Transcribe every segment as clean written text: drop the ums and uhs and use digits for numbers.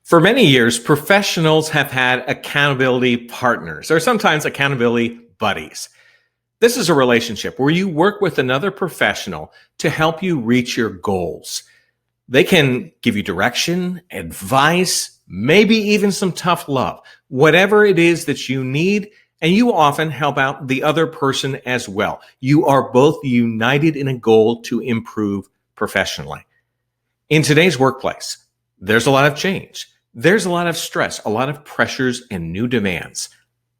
For many years, professionals have had accountability partners, or sometimes accountability buddies. This is a relationship where you work with another professional to help you reach your goals. They can give you direction, advice, maybe even some tough love, whatever it is that you need, and you often help out the other person as well. You are both united in a goal to improve professionally. In today's workplace, there's a lot of change. There's a lot of stress, a lot of pressures and new demands.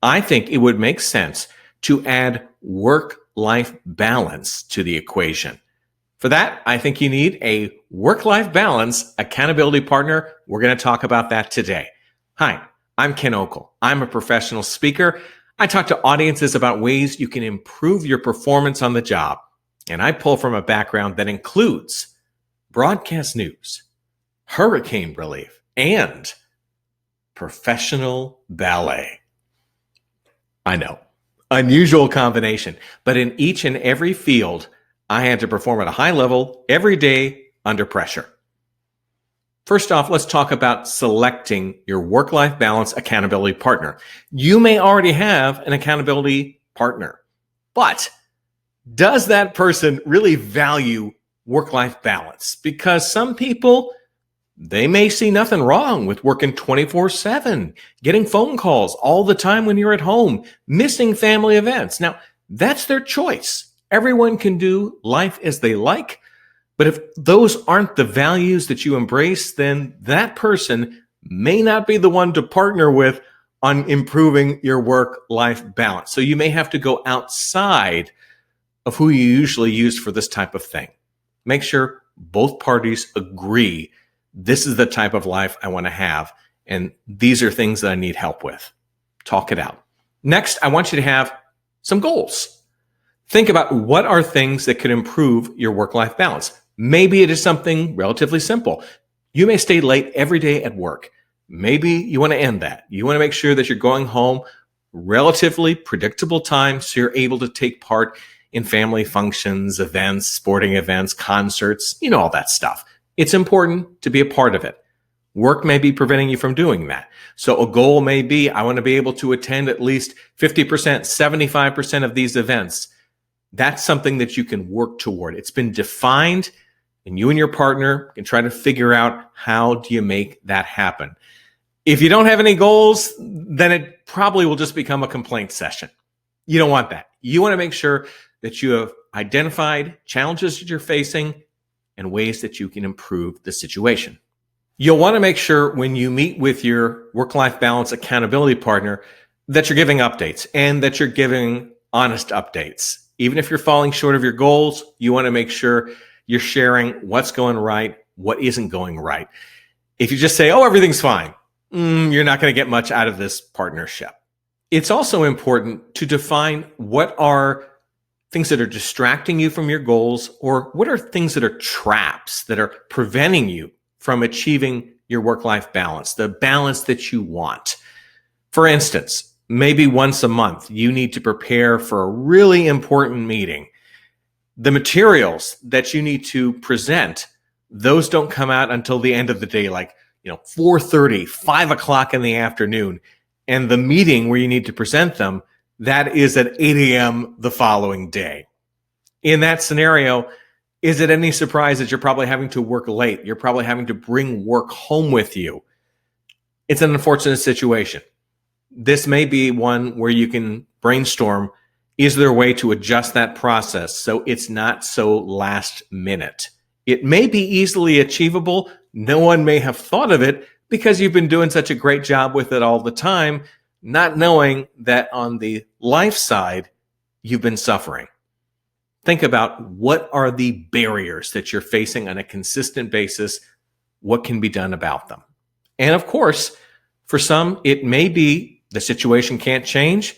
I think it would make sense to add work-life balance to the equation. For that, I think you need a work-life balance accountability partner. We're going to talk about that today. Hi, I'm Ken Okel. I'm a professional speaker. I talk to audiences about ways you can improve your performance on the job. And I pull from a background that includes broadcast news, hurricane relief, and professional ballet. I know, unusual combination, but in each and every field, I had to perform at a high level every day under pressure. First off, let's talk about selecting your work-life balance accountability partner. You may already have an accountability partner, but does that person really value work-life balance? Because some people, they may see nothing wrong with working 24/7, getting phone calls all the time when you're at home, missing family events. Now, that's their choice. Everyone can do life as they like, but if those aren't the values that you embrace, then that person may not be the one to partner with on improving your work-life balance. So you may have to go outside of who you usually use for this type of thing. Make sure both parties agree this is the type of life I want to have, and these are things that I need help with. Talk it out. Next, I want you to have some goals. Think about what are things that could improve your work-life balance. Maybe it is something relatively simple. You may stay late every day at work. Maybe you want to end that. You want to make sure that you're going home relatively predictable time so you're able to take part in family functions, events, sporting events, concerts, all that stuff. It's important to be a part of it. Work may be preventing you from doing that. So a goal may be, I want to be able to attend at least 50%, 75% of these events. That's something that you can work toward. It's been defined, and you and your partner can try to figure out how do you make that happen. If you don't have any goals, then it probably will just become a complaint session. You don't want that. You want to make sure that you have identified challenges that you're facing and ways that you can improve the situation. You'll want to make sure when you meet with your work-life balance accountability partner that you're giving updates and that you're giving honest updates. Even if you're falling short of your goals, you want to make sure you're sharing what's going right, what isn't going right. If you just say, oh, everything's fine, you're not going to get much out of this partnership. It's also important to define what are things that are distracting you from your goals, or what are things that are traps that are preventing you from achieving your work-life balance, the balance that you want. For instance, maybe once a month, you need to prepare for a really important meeting. The materials that you need to present, those don't come out until the end of the day, like 4:30, 5 o'clock in the afternoon. And the meeting where you need to present them, that is at 8 a.m. the following day. In that scenario, is it any surprise that you're probably having to work late? You're probably having to bring work home with you. It's an unfortunate situation. This may be one where you can brainstorm, is there a way to adjust that process so it's not so last minute? It may be easily achievable. No one may have thought of it because you've been doing such a great job with it all the time, not knowing that on the life side, you've been suffering. Think about what are the barriers that you're facing on a consistent basis. What can be done about them? And of course, for some, it may be the situation can't change.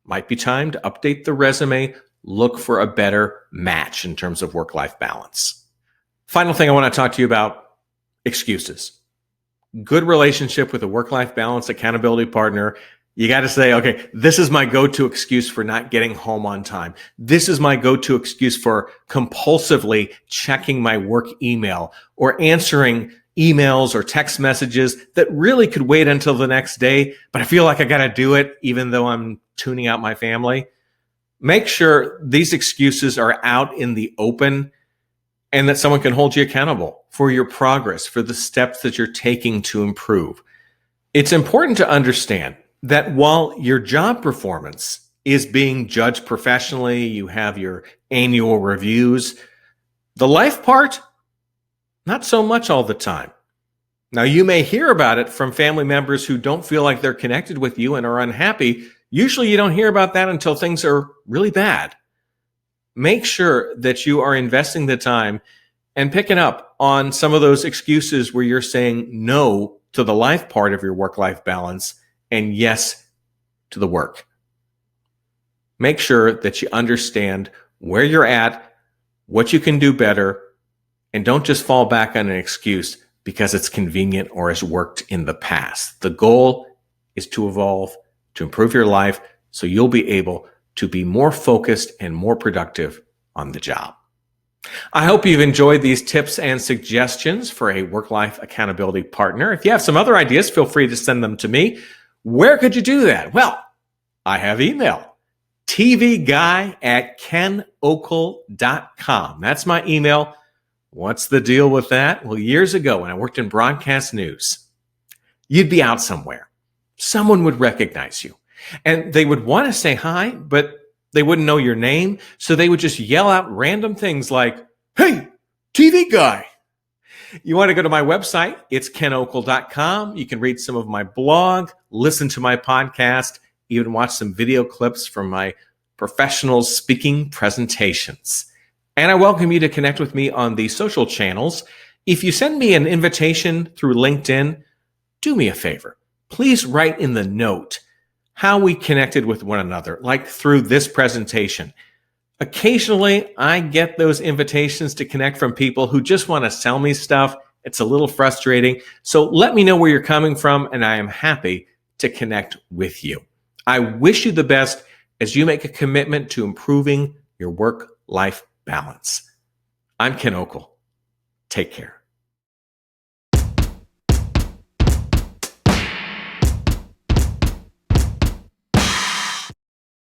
Might be time to update the resume, look for a better match in terms of work-life balance. Final thing I want to talk to you about, excuses. Good relationship with a work-life balance accountability partner You got to say, okay, this is my go-to excuse for not getting home on time. This is my go-to excuse for compulsively checking my work email or answering emails or text messages that really could wait until the next day, but I feel like I got to do it even though I'm tuning out my family. Make sure these excuses are out in the open and that someone can hold you accountable for your progress, for the steps that you're taking to improve. It's important to understand that while your job performance is being judged professionally, you have your annual reviews, the life part, not so much all the time. Now, you may hear about it from family members who don't feel like they're connected with you and are unhappy. Usually you don't hear about that until things are really bad. Make sure that you are investing the time and picking up on some of those excuses where you're saying no to the life part of your work-life balance and yes to the work. Make sure that you understand where you're at, what you can do better, and don't just fall back on an excuse because it's convenient or has worked in the past. The goal is to evolve, to improve your life, so you'll be able to be more focused and more productive on the job. I hope you've enjoyed these tips and suggestions for a work-life accountability partner. If you have some other ideas, feel free to send them to me. Where could you do that? Well, I have email, tvguy@kenokel.com. That's my email. What's the deal with that? Well, years ago when I worked in broadcast news, you'd be out somewhere. Someone would recognize you and they would want to say hi, but they wouldn't know your name. So they would just yell out random things like, "Hey, TV guy." You want to go to my website, it's kenokel.com. You can read some of my blog, listen to my podcast, even watch some video clips from my professional speaking presentations. And I welcome you to connect with me on the social channels. If you send me an invitation through LinkedIn, do me a favor. Please write in the note how we connected with one another, like through this presentation. Occasionally, I get those invitations to connect from people who just want to sell me stuff. It's a little frustrating. So let me know where you're coming from, and I am happy to connect with you. I wish you the best as you make a commitment to improving your work-life balance. I'm Ken Okel. Take care.